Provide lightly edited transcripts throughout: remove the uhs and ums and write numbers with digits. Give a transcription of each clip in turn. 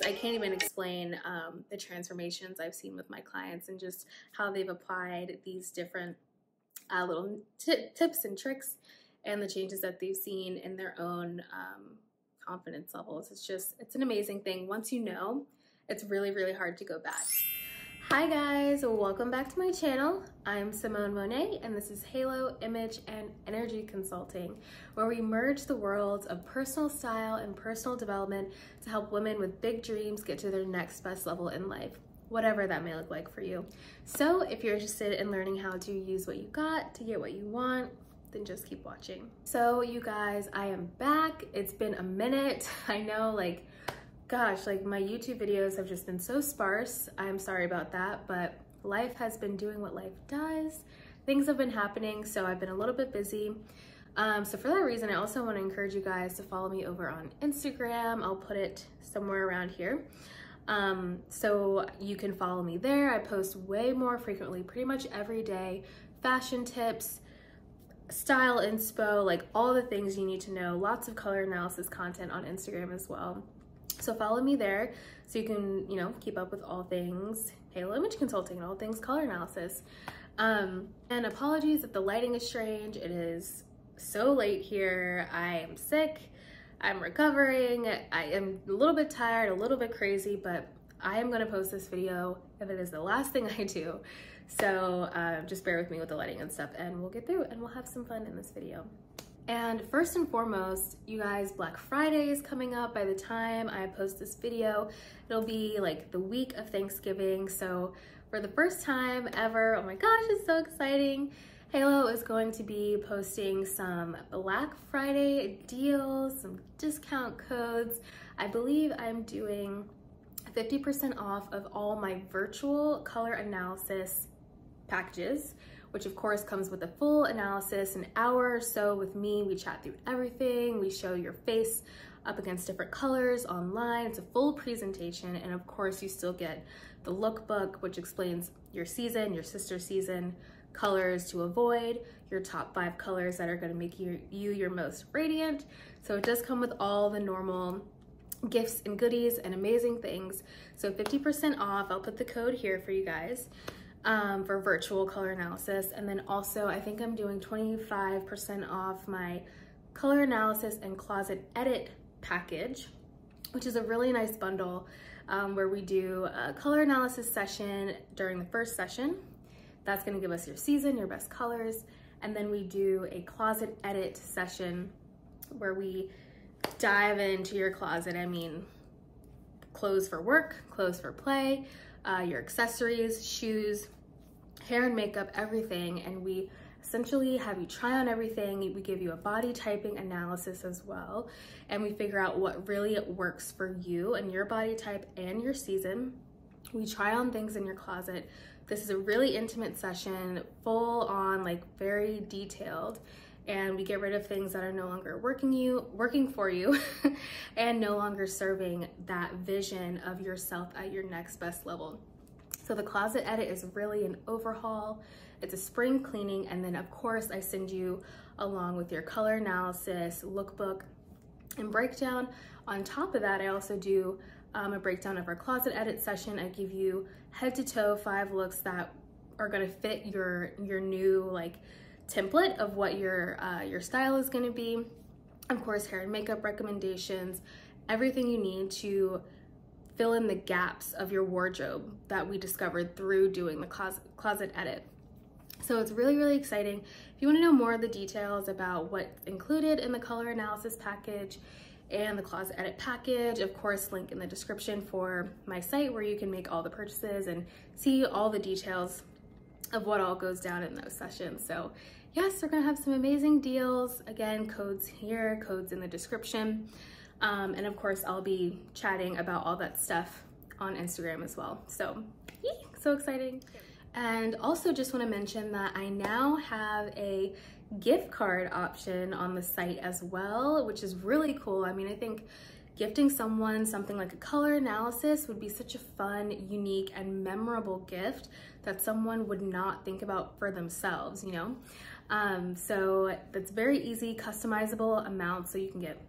I can't even explain the transformations I've seen with my clients and just how they've applied these different little tips and tricks and the changes that they've seen in their own confidence levels. It's an amazing thing. Once you know, it's really, really hard to go back. Hi guys, welcome back to my channel. I'm Simone Monet and this is Halo Image and Energy Consulting, where we merge the worlds of personal style and personal development to help women with big dreams get to their next best level in life, whatever that may look like for you. So if you're interested in learning how to use what you got to get what you want, then just keep watching. So you guys, I am back. It's been a minute. I know, gosh, my YouTube videos have just been so sparse. I'm sorry about that, but life has been doing what life does. Things have been happening, so I've been a little bit busy. So for that reason, I also want to encourage you guys to follow me over on Instagram. I'll put it somewhere around here. So you can follow me there. I post way more frequently, pretty much every day, fashion tips, style inspo, all the things you need to know, lots of color analysis content on Instagram as well. So follow me there so you can, keep up with all things Halo Image Consulting and all things color analysis. And apologies if the lighting is strange. It is so late here. I am sick. I'm recovering. I am a little bit tired, a little bit crazy, but I am gonna post this video if it is the last thing I do. So just bear with me with the lighting and stuff and we'll get through it and we'll have some fun in this video. And first and foremost, you guys, Black Friday is coming up. By the time I post this video, it'll be the week of Thanksgiving. So for the first time ever, oh my gosh, it's so exciting. Halo is going to be posting some Black Friday deals, some discount codes. I believe I'm doing 50% off of all my virtual color analysis packages, which of course comes with a full analysis, an hour or so with me. We chat through everything. We show your face up against different colors online. It's a full presentation. And of course you still get the lookbook, which explains your season, your sister season, colors to avoid, your top 5 colors that are gonna make you your most radiant. So it does come with all the normal gifts and goodies and amazing things. So 50% off, I'll put the code here for you guys. For virtual color analysis. And then also I think I'm doing 25% off my color analysis and closet edit package, which is a really nice bundle where we do a color analysis session during the first session. That's gonna give us your season, your best colors. And then we do a closet edit session where we dive into your closet. I mean, clothes for work, clothes for play, your accessories, shoes, hair and makeup, everything. And we essentially have you try on everything. We give you a body typing analysis as well. And we figure out what really works for you and your body type and your season. We try on things in your closet. This is a really intimate session, full on, very detailed. And we get rid of things that are no longer working for you and no longer serving that vision of yourself at your next best level. So the closet edit is really an overhaul. It's a spring cleaning. And then of course I send you along with your color analysis, lookbook, and breakdown. On top of that, I also do a breakdown of our closet edit session. I give you head to toe 5 looks that are gonna fit your new template of what your style is going to be. Of course, hair and makeup recommendations, everything you need to fill in the gaps of your wardrobe that we discovered through doing the closet edit. So it's really, really exciting. If you want to know more of the details about what's included in the color analysis package and the closet edit package, of course, link in the description for my site where you can make all the purchases and see all the details of what all goes down in those sessions. So yes, we're gonna have some amazing deals. Again, codes here, codes in the description. And of course, I'll be chatting about all that stuff on Instagram as well. So, so exciting. And also just wanna mention that I now have a gift card option on the site as well, which is really cool. I mean, I think gifting someone something like a color analysis would be such a fun, unique, and memorable gift that someone would not think about for themselves, So that's very easy, customizable amount, so you can get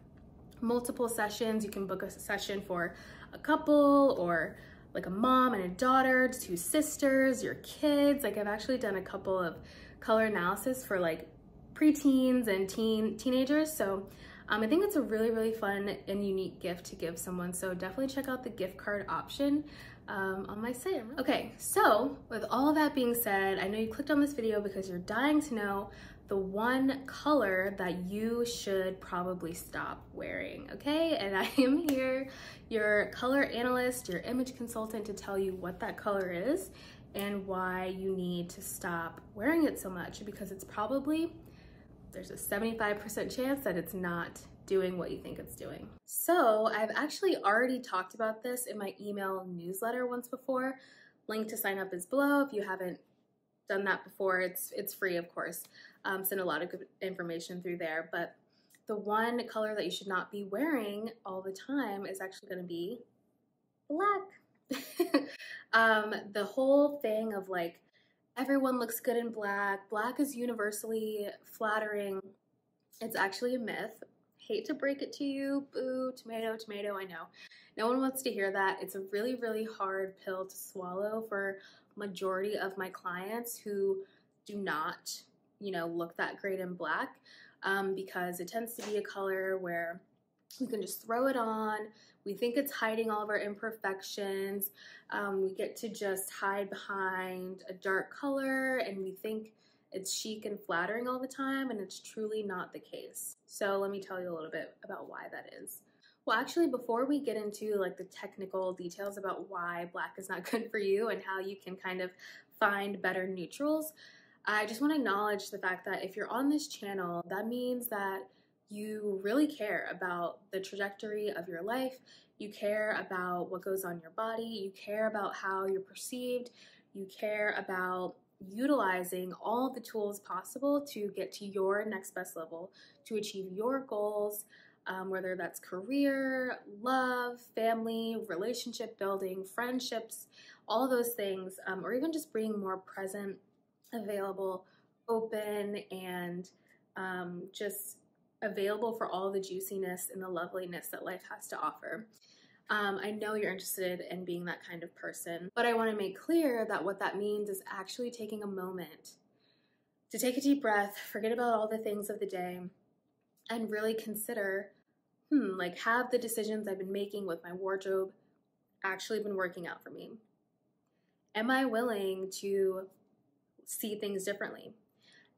multiple sessions. You can book a session for a couple, or like a mom and a daughter, 2 sisters, your kids. Like I've actually done a couple of color analysis for like preteens and teenagers. So I think it's a really, really fun and unique gift to give someone. So definitely check out the gift card option on my site. Okay, so with all of that being said, I know you clicked on this video because you're dying to know the one color that you should probably stop wearing, okay? And I am here, your color analyst, your image consultant, to tell you what that color is and why you need to stop wearing it so much, because it's probably, there's a 75% chance that it's not doing what you think it's doing. So I've actually already talked about this in my email newsletter once before. Link to sign up is below. If you haven't done that before, it's free, of course. Send a lot of good information through there, but the one color that you should not be wearing all the time is actually going to be black. The whole thing of like, everyone looks good in black. Black is universally flattering. It's actually a myth. Hate to break it to you. Boo, tomato, tomato, I know. No one wants to hear that. It's a really, really hard pill to swallow for majority of my clients who do not, you know, look that great in black, because it tends to be a color where we can just throw it on. We think it's hiding all of our imperfections. We get to just hide behind a dark color and we think it's chic and flattering all the time, and it's truly not the case. So let me tell you a little bit about why that is. Well, actually, before we get into like the technical details about why black is not good for you and how you can kind of find better neutrals, I just want to acknowledge the fact that if you're on this channel, that means that you really care about the trajectory of your life. You care about what goes on your body. You care about how you're perceived. You care about utilizing all the tools possible to get to your next best level, to achieve your goals, whether that's career, love, family, relationship building, friendships, all of those things, or even just being more present, available, open, and just available for all the juiciness and the loveliness that life has to offer. I know you're interested in being that kind of person, but I want to make clear that what that means is actually taking a moment to take a deep breath, forget about all the things of the day, and really consider, like, have the decisions I've been making with my wardrobe actually been working out for me? Am I willing to see things differently?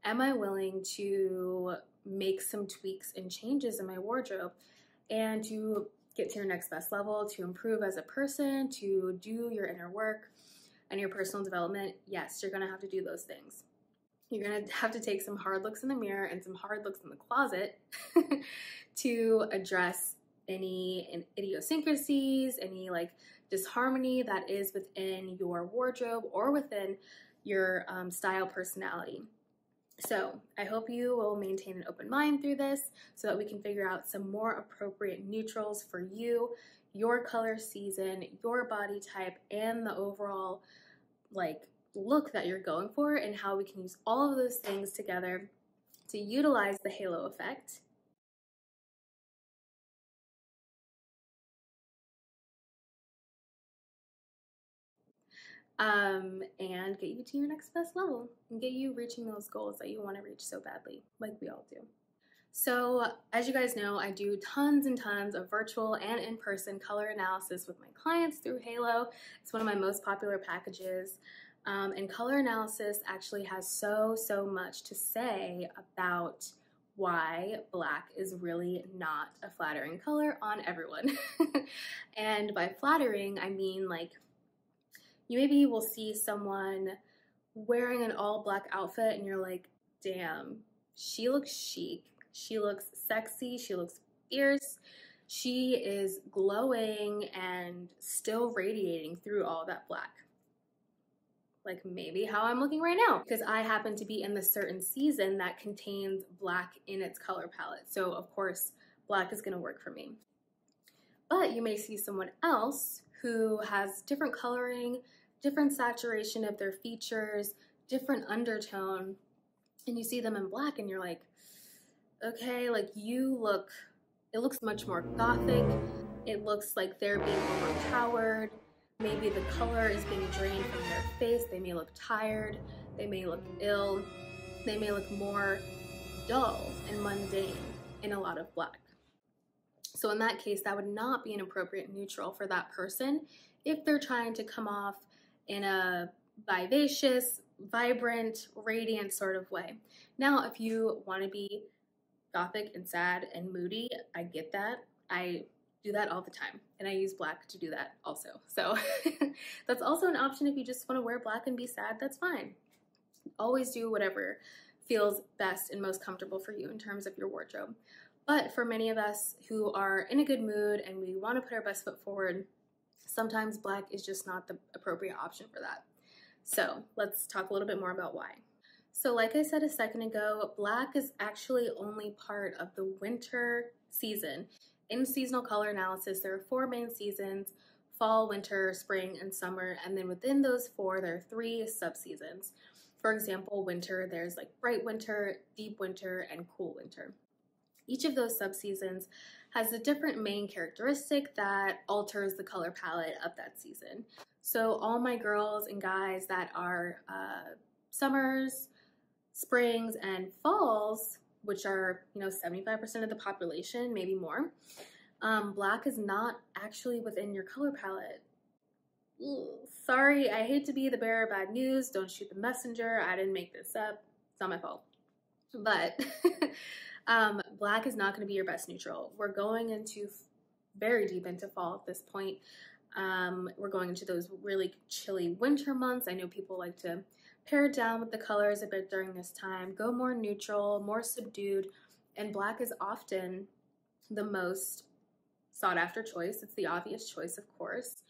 Am I willing to make some tweaks and changes in my wardrobe and to get to your next best level, to improve as a person, to do your inner work and your personal development? Yes, you're gonna have to do those things. You're gonna have to take some hard looks in the mirror and some hard looks in the closet to address any idiosyncrasies, any like disharmony that is within your wardrobe or within your style personality. So I hope you will maintain an open mind through this so that we can figure out some more appropriate neutrals for you, your color season, your body type, and the overall like look that you're going for, and how we can use all of those things together to utilize the halo effect and get you to your next best level and get you reaching those goals that you want to reach so badly, like we all do. So as you guys know, I do tons and tons of virtual and in-person color analysis with my clients through Halo. It's one of my most popular packages. And color analysis actually has so much to say about why black is really not a flattering color on everyone. And by flattering, I mean like, you maybe will see someone wearing an all black outfit and you're like, damn, she looks chic, she looks sexy, she looks fierce, she is glowing and still radiating through all that black. Like maybe how I'm looking right now, because I happen to be in the certain season that contains black in its color palette. So of course, black is gonna work for me. But you may see someone else who has different coloring, different saturation of their features, different undertone, and you see them in black and you're like, okay, like it looks much more gothic. It looks like they're being overpowered. Maybe the color is being drained from their face. They may look tired. They may look ill. They may look more dull and mundane in a lot of black. So in that case, that would not be an appropriate neutral for that person if they're trying to come off in a vivacious, vibrant, radiant sort of way. Now, if you want to be gothic and sad and moody, I get that. I do that all the time, and I use black to do that also. So that's also an option. If you just want to wear black and be sad, that's fine. Always do whatever feels best and most comfortable for you in terms of your wardrobe. But for many of us who are in a good mood and we want to put our best foot forward, sometimes black is just not the appropriate option for that. So let's talk a little bit more about why. So like I said a second ago, black is actually only part of the winter season. In seasonal color analysis, there are 4 main seasons: fall, winter, spring, and summer. And then within those 4, there are 3 subseasons. For example, winter, there's like bright winter, deep winter, and cool winter. Each of those subseasons has a different main characteristic that alters the color palette of that season. So all my girls and guys that are summers, springs, and falls, which are 75% of the population, maybe more, black is not actually within your color palette. Ooh, sorry, I hate to be the bearer of bad news. Don't shoot the messenger. I didn't make this up. It's not my fault. But black is not going to be your best neutral. We're going into very deep into fall at this point. We're going into those really chilly winter months. I know people like to pare it down with the colors a bit during this time. Go more neutral, more subdued, and black is often the most sought after choice. It's the obvious choice, of course.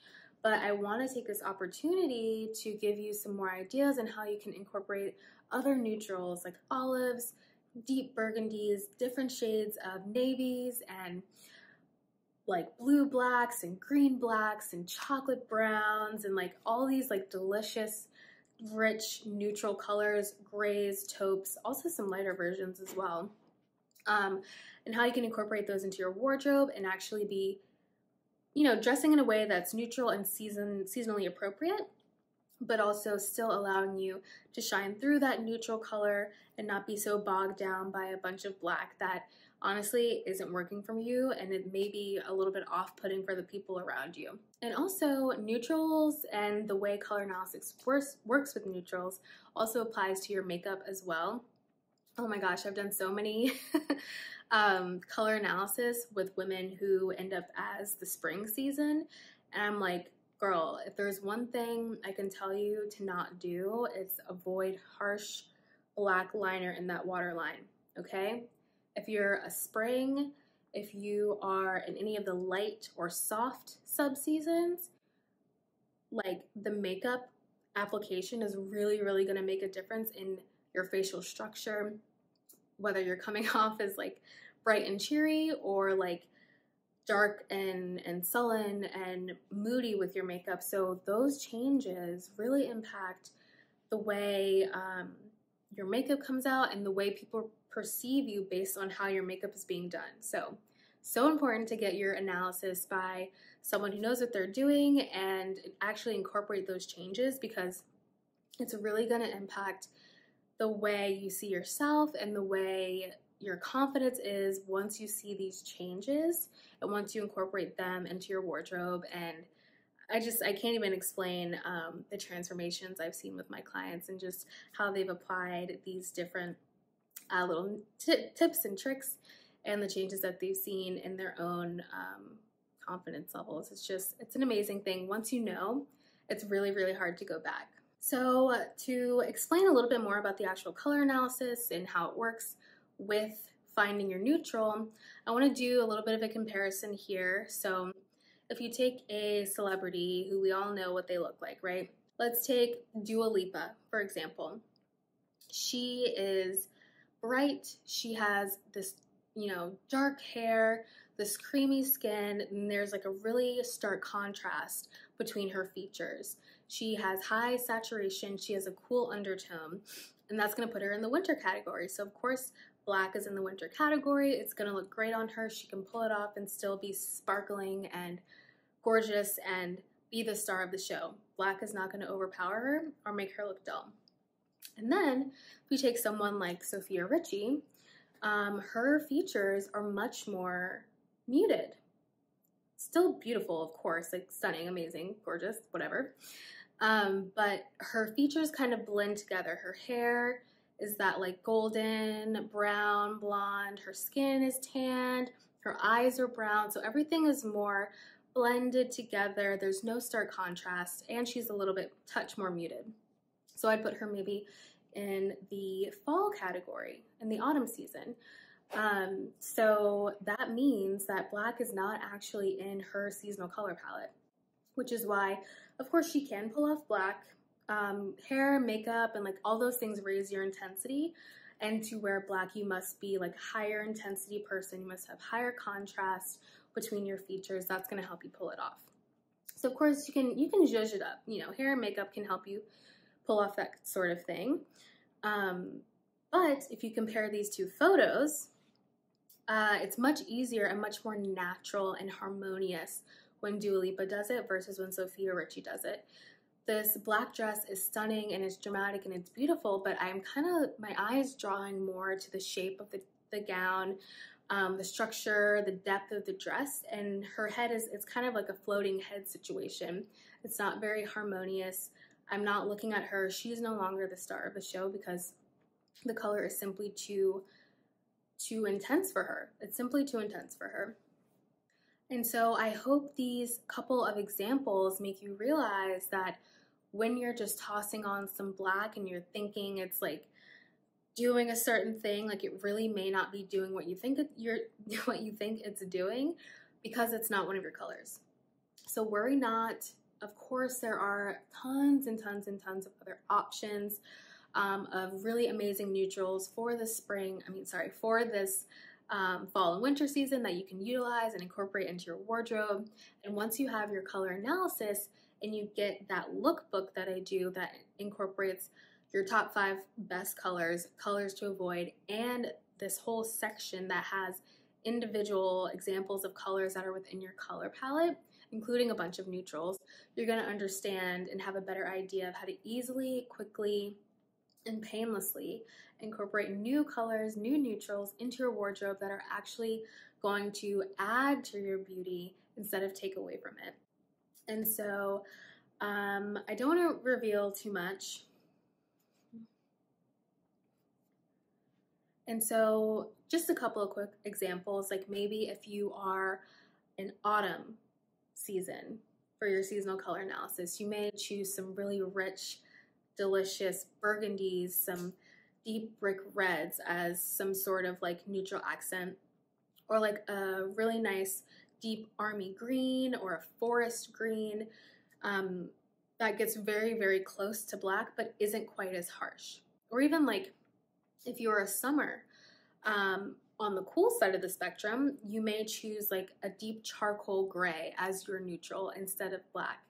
But I want to take this opportunity to give you some more ideas on how you can incorporate other neutrals like olives, deep burgundies, different shades of navies, and like blue blacks and green blacks and chocolate browns, and like all these like delicious, rich neutral colors, grays, taupes, also some lighter versions as well. And how you can incorporate those into your wardrobe and actually be dressing in a way that's neutral and seasonally appropriate, but also still allowing you to shine through that neutral color and not be so bogged down by a bunch of black that honestly isn't working for you, and it may be a little bit off-putting for the people around you. And also, neutrals and the way color analysis works with neutrals also applies to your makeup as well. Oh my gosh, I've done so many color analysis with women who end up as the spring season, and I'm like, girl, if there's one thing I can tell you to not do, it's avoid harsh black liner in that waterline, okay? If you're a spring, if you are in any of the light or soft subseasons, like the makeup application is really, really gonna make a difference in your facial structure, whether you're coming off as like bright and cheery or like dark and sullen and moody with your makeup. So those changes really impact the way your makeup comes out and the way people perceive you based on how your makeup is being done. So important to get your analysis by someone who knows what they're doing and actually incorporate those changes, because it's really going to impact the way you see yourself and the way your confidence is once you see these changes and once you incorporate them into your wardrobe. And I can't even explain the transformations I've seen with my clients and just how they've applied these different little tips and tricks and the changes that they've seen in their own confidence levels. It's an amazing thing. Once you know, it's really, really hard to go back. So to explain a little bit more about the actual color analysis and how it works with finding your neutral, I want to do a little bit of a comparison here. So if you take a celebrity who we all know what they look like, right? Let's take Dua Lipa, for example. She is bright. She has this, dark hair, this creamy skin, and there's like a really stark contrast between her features. She has high saturation. She has a cool undertone. And that's going to put her in the winter category. So of course, black is in the winter category. It's going to look great on her. She can pull it off and still be sparkling and gorgeous and be the star of the show. Black is not going to overpower her or make her look dull. And then if we take someone like Sofia Richie, her features are much more muted. Still beautiful, of course, like stunning, amazing, gorgeous, whatever. But her features kind of blend together. Her hair is that like golden, brown, blonde. Her skin is tanned. Her eyes are brown. So everything is more blended together. There's no stark contrast, and she's a little bit touch more muted. So I'd put her maybe in the fall category, in the autumn season. So that means that black is not actually in her seasonal color palette, which is why, of course, she can pull off black. Hair, makeup, and like all those things raise your intensity. And to wear black, you must be like a higher intensity person. You must have higher contrast between your features. That's going to help you pull it off. So of course you can zhuzh it up. You know, hair and makeup can help you pull off that sort of thing. But if you compare these two photos, it's much easier and much more natural and harmonious when Dua Lipa does it versus when Sofia Richie does it. This black dress is stunning and it's dramatic and it's beautiful, but I'm my eye is drawing more to the shape of the gown, the structure, the depth of the dress, and her head it's kind of like a floating head situation. It's not very harmonious. I'm not looking at her. She's no longer the star of the show because the color is simply too intense for her. It's simply too intense for her. And so I hope these couple of examples make you realize that when you're just tossing on some black and you're thinking it's like doing a certain thing, like it really may not be doing what you think it's doing, because it's not one of your colors. So worry not. Of course, there are tons and tons and tons of other options of really amazing neutrals for this for this fall and winter season that you can utilize and incorporate into your wardrobe. And once you have your color analysis and you get that lookbook that I do that incorporates your top 5 best colors, colors to avoid, and this whole section that has individual examples of colors that are within your color palette, including a bunch of neutrals, you're going to understand and have a better idea of how to easily, quickly, and painlessly incorporate new colors, new neutrals into your wardrobe that are actually going to add to your beauty instead of take away from it. And so I don't want to reveal too much. And so just a couple of quick examples, like maybe if you are in autumn season for your seasonal color analysis, you may choose some really rich, delicious burgundies, some deep brick reds as some sort of like neutral accent, or like a really nice deep army green or a forest green that gets very, very close to black but isn't quite as harsh. Or even like if you're a summer on the cool side of the spectrum, you may choose like a deep charcoal gray as your neutral instead of black.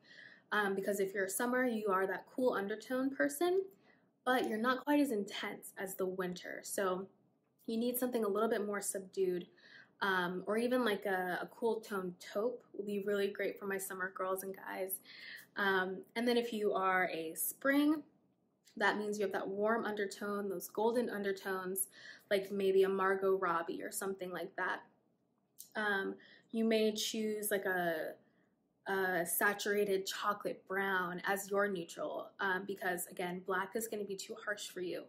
Because if you're a summer, you are that cool undertone person, but you're not quite as intense as the winter. So you need something a little bit more subdued, or even like a cool tone taupe will be really great for my summer girls and guys. And then if you are a spring, that means you have that warm undertone, those golden undertones, like maybe a Margot Robbie or something like that. You may choose like a saturated chocolate brown as your neutral, because again, black is going to be too harsh for you.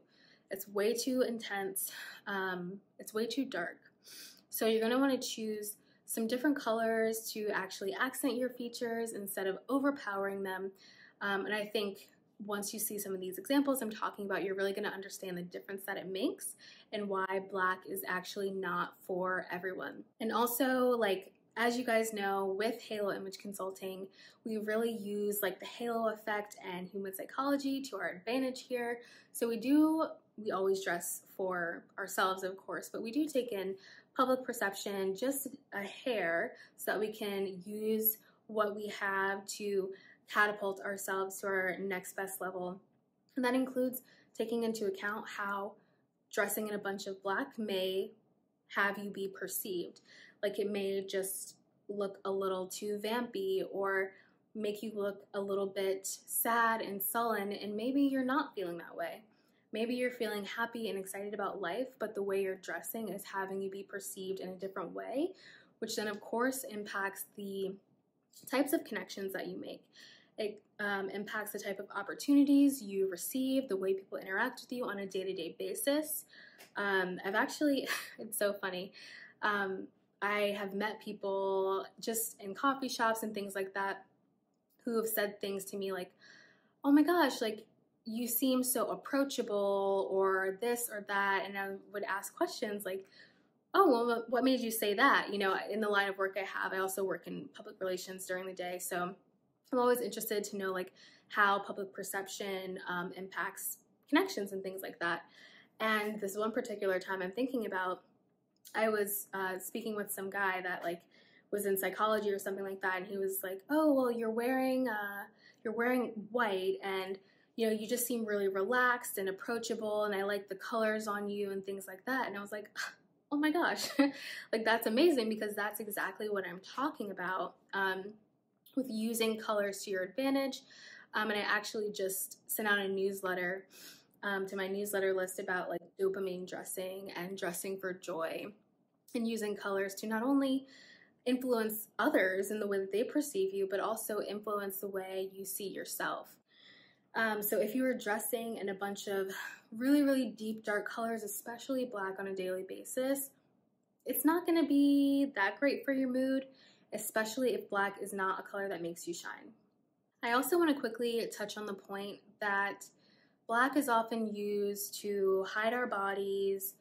It's way too intense. It's way too dark. So you're going to want to choose some different colors to actually accent your features instead of overpowering them. And I think once you see some of these examples I'm talking about, you're really going to understand the difference that it makes and why black is actually not for everyone. And also, like, as you guys know, with Halo Image Consulting, we really use like the halo effect and human psychology to our advantage here. So we always dress for ourselves, of course, but we do take in public perception just a hair so that we can use what we have to catapult ourselves to our next best level. And that includes taking into account how dressing in a bunch of black may have you be perceived. Like it may just look a little too vampy or make you look a little bit sad and sullen, and maybe you're not feeling that way. Maybe you're feeling happy and excited about life, but the way you're dressing is having you be perceived in a different way, which then of course impacts the types of connections that you make. It impacts the type of opportunities you receive, the way people interact with you on a day-to-day basis. I've actually, it's so funny, I have met people just in coffee shops and things like that who have said things to me like, oh my gosh, like you seem so approachable or this or that. And I would ask questions like, oh, well, what made you say that? You know, in the line of work I also work in public relations during the day. So I'm always interested to know like how public perception impacts connections and things like that. And this one particular time I'm thinking about, I was speaking with some guy that like was in psychology or something like that, and he was like, "Oh, well, you're wearing white, and you know, you just seem really relaxed and approachable, and I like the colors on you and things like that." And I was like, "Oh my gosh, like that's amazing because that's exactly what I'm talking about with using colors to your advantage." And I actually just sent out a newsletter to my newsletter list about like dopamine dressing and dressing for joy and using colors to not only influence others in the way that they perceive you, but also influence the way you see yourself. So if you are dressing in a bunch of really, really deep, dark colors, especially black on a daily basis, it's not going to be that great for your mood, especially if black is not a color that makes you shine. I also want to quickly touch on the point that black is often used to hide our bodies,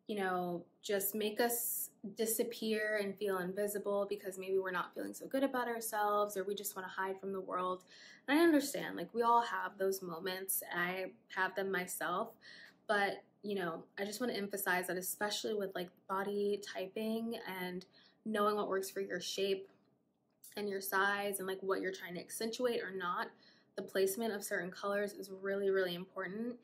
you know, just make us disappear and feel invisible because maybe we're not feeling so good about ourselves or we just want to hide from the world. And I understand, like we all have those moments. I have them myself, but you know, I just want to emphasize that especially with like body typing and knowing what works for your shape and your size and like what you're trying to accentuate or not, the placement of certain colors is really, really important.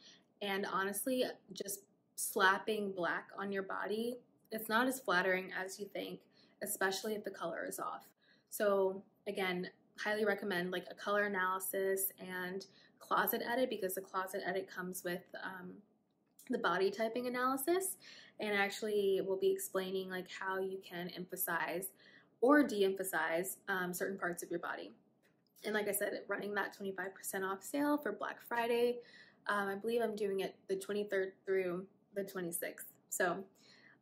And honestly, just slapping black on your body, it's not as flattering as you think, especially if the color is off. So again, highly recommend like a color analysis and closet edit, because the closet edit comes with the body typing analysis, and actually we'll be explaining like how you can emphasize or de-emphasize certain parts of your body. And like I said, running that 25% off sale for Black Friday. I believe I'm doing it the 23rd through the 26th. So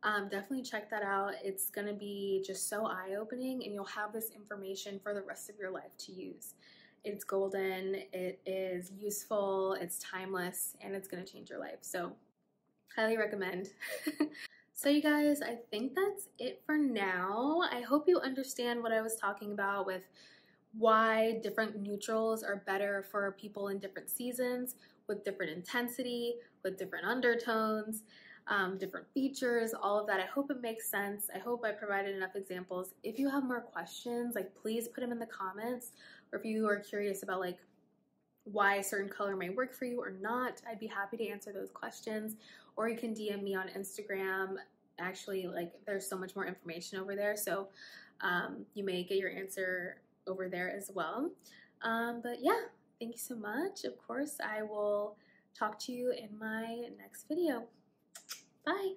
definitely check that out. It's going to be just so eye-opening, and you'll have this information for the rest of your life to use. It's golden, it is useful, it's timeless, and it's going to change your life. So highly recommend. So you guys, I think that's it for now. I hope you understand what I was talking about with why different neutrals are better for people in different seasons, with different intensity, with different undertones, different features, all of that. I hope it makes sense. I hope I provided enough examples. If you have more questions, like please put them in the comments, or if you are curious about like why a certain color may work for you or not, I'd be happy to answer those questions. Or you can DM me on Instagram. Actually, like there's so much more information over there, so you may get your answer over there as well. But yeah, thank you so much. Of course, I will talk to you in my next video. Bye.